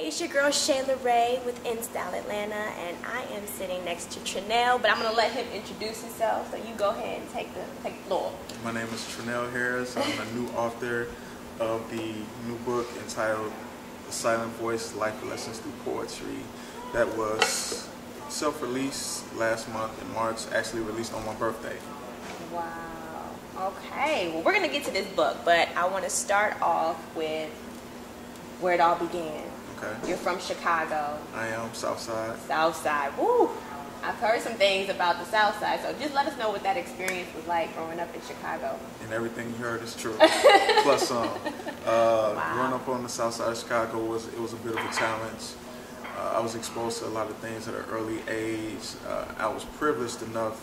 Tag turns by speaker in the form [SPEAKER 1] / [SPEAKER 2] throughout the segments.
[SPEAKER 1] Hey, it's your girl Shayla Ray with InStyle Atlanta, and I am sitting next to Trenell, but I'm going to let him introduce himself, so you go ahead and take the floor.
[SPEAKER 2] My name is Trenell Harris. I'm a new author of the new book entitled The Silent Voice, Life Lessons Through Poetry. That was self-released last month in March, actually released on my birthday.
[SPEAKER 1] Wow. Okay, well, we're going to get to this book, but I want to start off with where it all began.
[SPEAKER 2] Okay.
[SPEAKER 1] You're from Chicago.
[SPEAKER 2] I am, Southside.
[SPEAKER 1] Southside, woo! I've heard some things about the Southside, so just let us know what that experience was like growing up in Chicago.
[SPEAKER 2] And everything you heard is true, plus some.
[SPEAKER 1] Wow.
[SPEAKER 2] Growing up on the South Side of Chicago was a bit of a challenge. I was exposed to a lot of things at an early age. I was privileged enough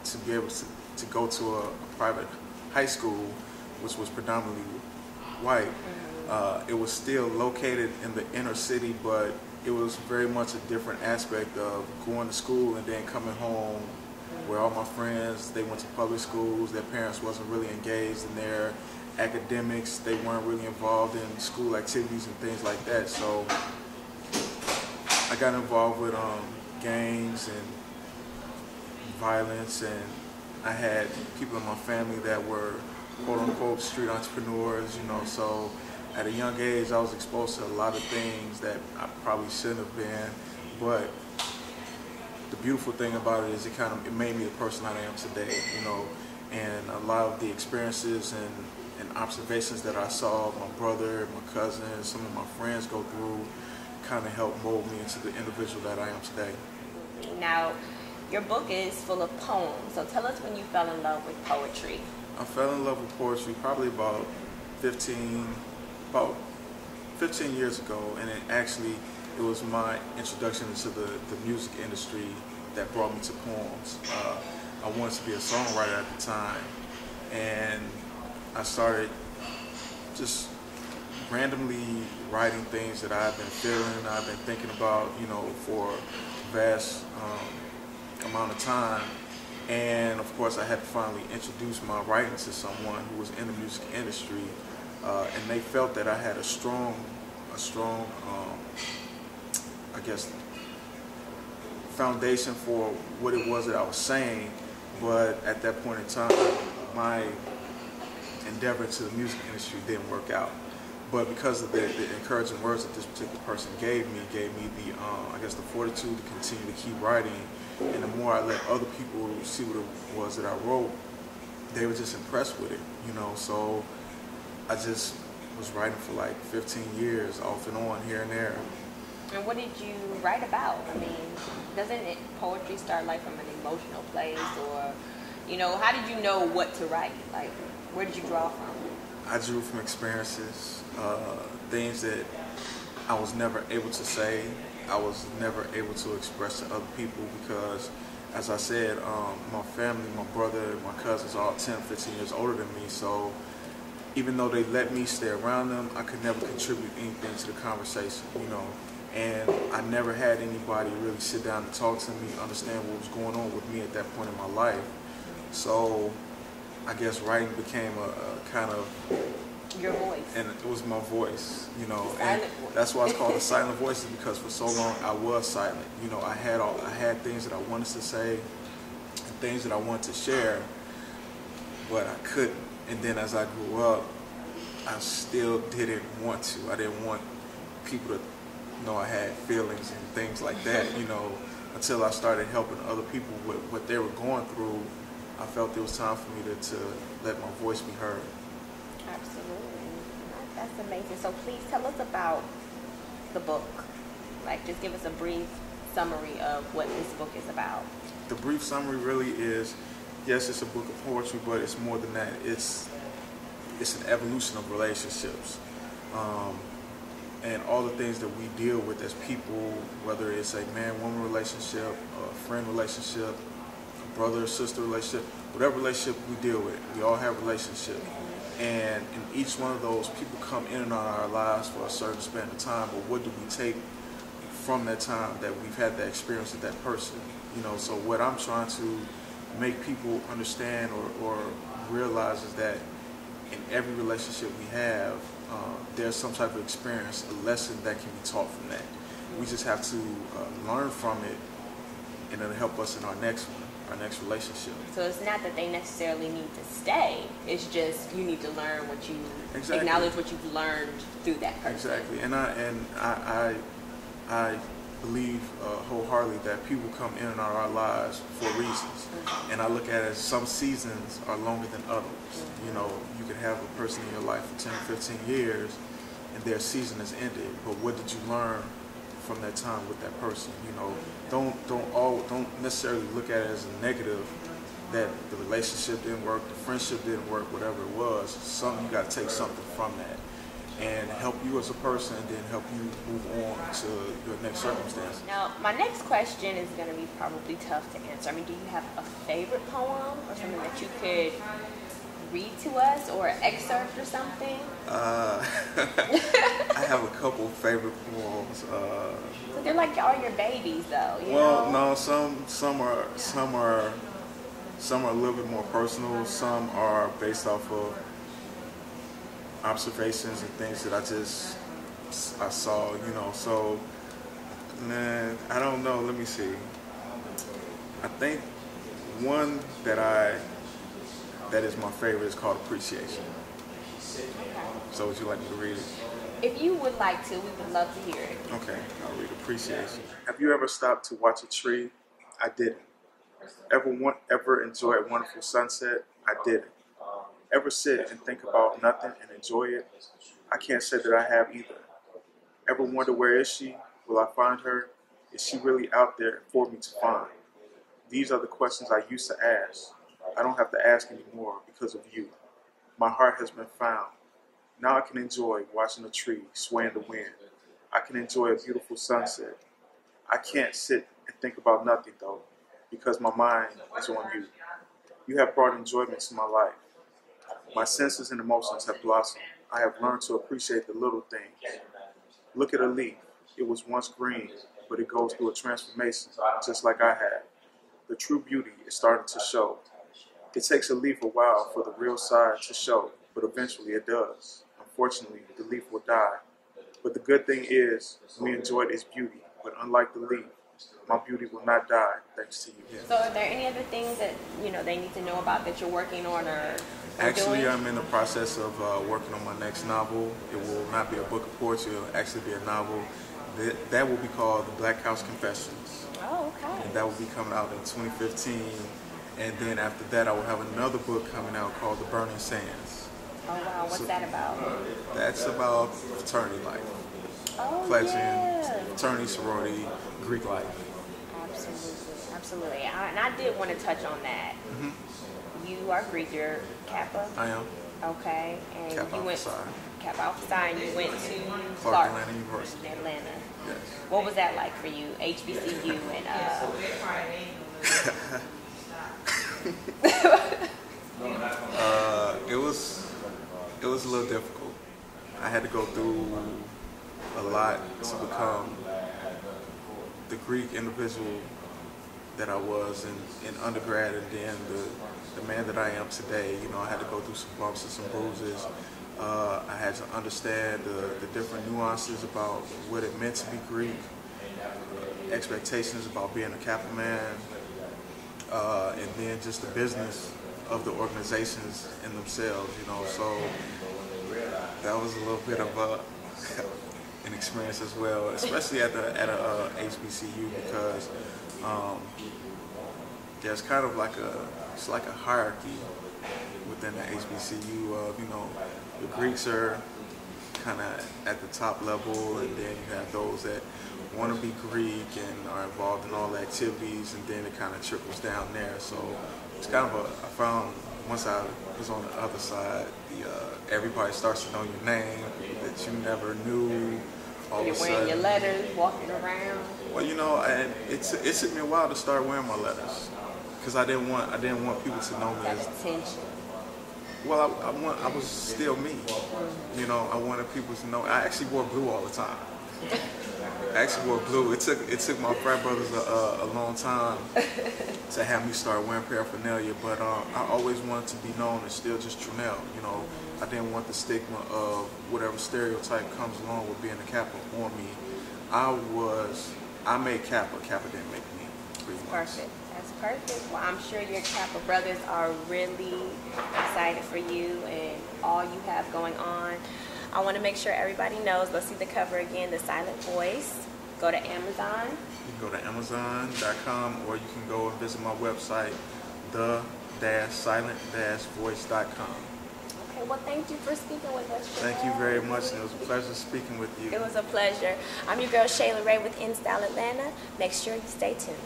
[SPEAKER 2] to be able to go to a private high school, which was predominantly white. It was still located in the inner city, but it was very much a different aspect of going to school and then coming home, where all my friends, they went to public schools, their parents wasn't really engaged in their academics, they weren't really involved in school activities and things like that. So I got involved with gangs and violence, and I had people in my family that were quote-unquote street entrepreneurs, you know, so at a young age I was exposed to a lot of things that I probably shouldn't have been, but the beautiful thing about it is it made me the person I am today, you know, and a lot of the experiences and observations that I saw my brother, my cousins, some of my friends go through kind of helped mold me into the individual that I am today.
[SPEAKER 1] Now, your book is full of poems, so tell us when you fell in love with poetry.
[SPEAKER 2] I fell in love with poetry probably about 15 years ago, and it was my introduction into the music industry that brought me to poems. I wanted to be a songwriter at the time, and I started just randomly writing things that I've been feeling, I've been thinking about, you know, for a vast amount of time. And of course I had to finally introduce my writing to someone who was in the music industry, and they felt that I had a strong I guess foundation for what it was that I was saying, but at that point in time my endeavor into the music industry didn't work out. But because of the encouraging words that this particular person gave me the I guess the fortitude to continue to keep writing, and the more I let other people see what it was that I wrote, they were just impressed with it, you know. So I just was writing for like 15 years off and on, here and there.
[SPEAKER 1] And what did you write about? I mean, doesn't poetry start like from an emotional place, or, you know, how did you know what to write? Like, where did you draw from?
[SPEAKER 2] I drew from experiences, things that I was never able to say, I was never able to express to other people, because, as I said, my family, my brother, my cousins are all 10, 15 years older than me, so even though they let me stay around them, I could never contribute anything to the conversation, you know, and I never had anybody really sit down and talk to me, understand what was going on with me at that point in my life. So I guess writing became a kind of
[SPEAKER 1] your voice, and
[SPEAKER 2] it was my voice, you know, and that's why it's called The Silent Voices, because for so long I was silent. You know, I had things that I wanted to say and things that I wanted to share, but I couldn't. And then as I grew up, I still didn't want to. I didn't want people to know I had feelings and things like that, you know, until I started helping other people with what they were going through. I felt it was time for me to let my voice be heard.
[SPEAKER 1] Absolutely. That's amazing. So please tell us about the book. Like, just give us a brief summary of what this book is about.
[SPEAKER 2] The brief summary really is, yes, it's a book of poetry, but it's more than that. It's an evolution of relationships. And all the things that we deal with as people, whether it's a man-woman relationship, a friend relationship, a brother-sister relationship, whatever relationship we deal with, we all have relationships. And in each one of those, people come in and out of our lives for a certain span of time, but what do we take from that time that we've had that experience with that person? You know, so what I'm trying to make people understand or realize is that in every relationship we have, there's some type of experience, a lesson that can be taught from that. We just have to learn from it, and it'll help us in our next one, our next relationship.
[SPEAKER 1] So it's not that they necessarily need to stay. It's just you need to learn what you acknowledge what you've learned through that person.
[SPEAKER 2] Exactly, and I believe wholeheartedly that people come in and out of our lives for reasons, and I look at it as some seasons are longer than others. You know, you could have a person in your life for 10 or 15 years, and their season has ended. But what did you learn from that time with that person? You know, don't necessarily look at it as a negative that the relationship didn't work, the friendship didn't work, whatever it was. You got to take something from that and help you as a person, and then help you move on to your next circumstance.
[SPEAKER 1] Now, my next question is going to be probably tough to answer. I mean, do you have a favorite poem or something that you could read to us, or an excerpt or something?
[SPEAKER 2] I have a couple favorite poems.
[SPEAKER 1] So they're like all your babies, though. You
[SPEAKER 2] well,
[SPEAKER 1] know?
[SPEAKER 2] no, some are a little bit more personal. Some are based off of observations and things that I saw. You know, so man, I don't know. Let me see. I think one that is my favorite is called Appreciation.
[SPEAKER 1] Okay.
[SPEAKER 2] So would you like me to read it?
[SPEAKER 1] If you would like to, we would love to hear it.
[SPEAKER 2] Okay, I'll read Appreciation. Have you ever stopped to watch a tree? I didn't. Ever enjoy a wonderful sunset? I didn't. Ever sit and think about nothing and enjoy it? I can't say that I have either. Ever wonder, where is she? Will I find her? Is she really out there for me to find? These are the questions I used to ask. I don't have to ask anymore because of you. My heart has been found. Now I can enjoy watching a tree sway in the wind. I can enjoy a beautiful sunset. I can't sit and think about nothing though, because my mind is on you. You have brought enjoyment to my life. My senses and emotions have blossomed. I have learned to appreciate the little things. Look at a leaf. It was once green, but it goes through a transformation, just like I have. The true beauty is starting to show. It takes a leaf a while for the real side to show, but eventually it does. Unfortunately, the leaf will die. But the good thing is, we enjoyed its beauty, but unlike the leaf, my beauty will not die thanks to you.
[SPEAKER 1] So are there any other things that, they need to know about that you're working on or
[SPEAKER 2] Actually,
[SPEAKER 1] doing?
[SPEAKER 2] I'm in the process of working on my next novel. It will not be a book of poetry, it will actually be a novel. That will be called The Black House Confessions.
[SPEAKER 1] Oh, okay.
[SPEAKER 2] And that will be coming out in 2015. And then after that, I will have another book coming out called The Burning Sands.
[SPEAKER 1] Oh, wow. What's that about?
[SPEAKER 2] That's about fraternity life.
[SPEAKER 1] Oh,
[SPEAKER 2] Pledging,
[SPEAKER 1] yeah.
[SPEAKER 2] fraternity, sorority, Greek life.
[SPEAKER 1] Absolutely. Absolutely. And I did want to touch on that. Mm-hmm. You are Greek. You're Kappa?
[SPEAKER 2] I am.
[SPEAKER 1] Okay. And
[SPEAKER 2] Kappa
[SPEAKER 1] you went
[SPEAKER 2] Alpha Psi.
[SPEAKER 1] Kappa Alpha Psi, and you went to
[SPEAKER 2] Clark Atlanta University.
[SPEAKER 1] in Atlanta.
[SPEAKER 2] Yes.
[SPEAKER 1] What was that like for you? HBCU and
[SPEAKER 2] it was a little difficult. I had to go through a lot to become the Greek individual that I was in undergrad, and then the man that I am today. I had to go through some bumps and some bruises. I had to understand the different nuances about what it meant to be Greek, expectations about being a Kappa man, and then just the business of the organizations in themselves, so that was a little bit of an experience as well, especially at a HBCU, because there's kind of like a hierarchy within the HBCU of, the Greeks are kind of at the top level, and then you have those that want to be Greek and are involved in all the activities, and then it kind of trickles down there. So it's kind of I found once I was on the other side, everybody starts to know your name, people that you never knew. All
[SPEAKER 1] you're
[SPEAKER 2] of a
[SPEAKER 1] wearing
[SPEAKER 2] sudden,
[SPEAKER 1] your letters, walking around.
[SPEAKER 2] Well, and it took me a while to start wearing my letters, because I didn't want people to know me
[SPEAKER 1] That
[SPEAKER 2] as.
[SPEAKER 1] attention.
[SPEAKER 2] Well, I was still me. I wanted people to know. I actually wore blue all the time. I actually wore blue. It took my frat brothers a long time to have me start wearing paraphernalia, but I always wanted to be known as still just Trenell. You know, I didn't want the stigma of whatever stereotype comes along with being a Kappa on me. I made Kappa. Kappa didn't make me.
[SPEAKER 1] Perfect. That's perfect. Well, I'm sure your Kappa brothers are really excited for you and all you have going on. I want to make sure everybody knows. Let's see the cover again, The Silent Voice. Go to Amazon.
[SPEAKER 2] You can go to Amazon.com, or you can go and visit my website, the-silent-voice.com.
[SPEAKER 1] Okay, well, thank you for speaking with us, Trenell.
[SPEAKER 2] Thank you very much, and it was a pleasure speaking with you.
[SPEAKER 1] It was a pleasure. I'm your girl, Shayla Ray with InStyle Atlanta. Make sure you stay tuned.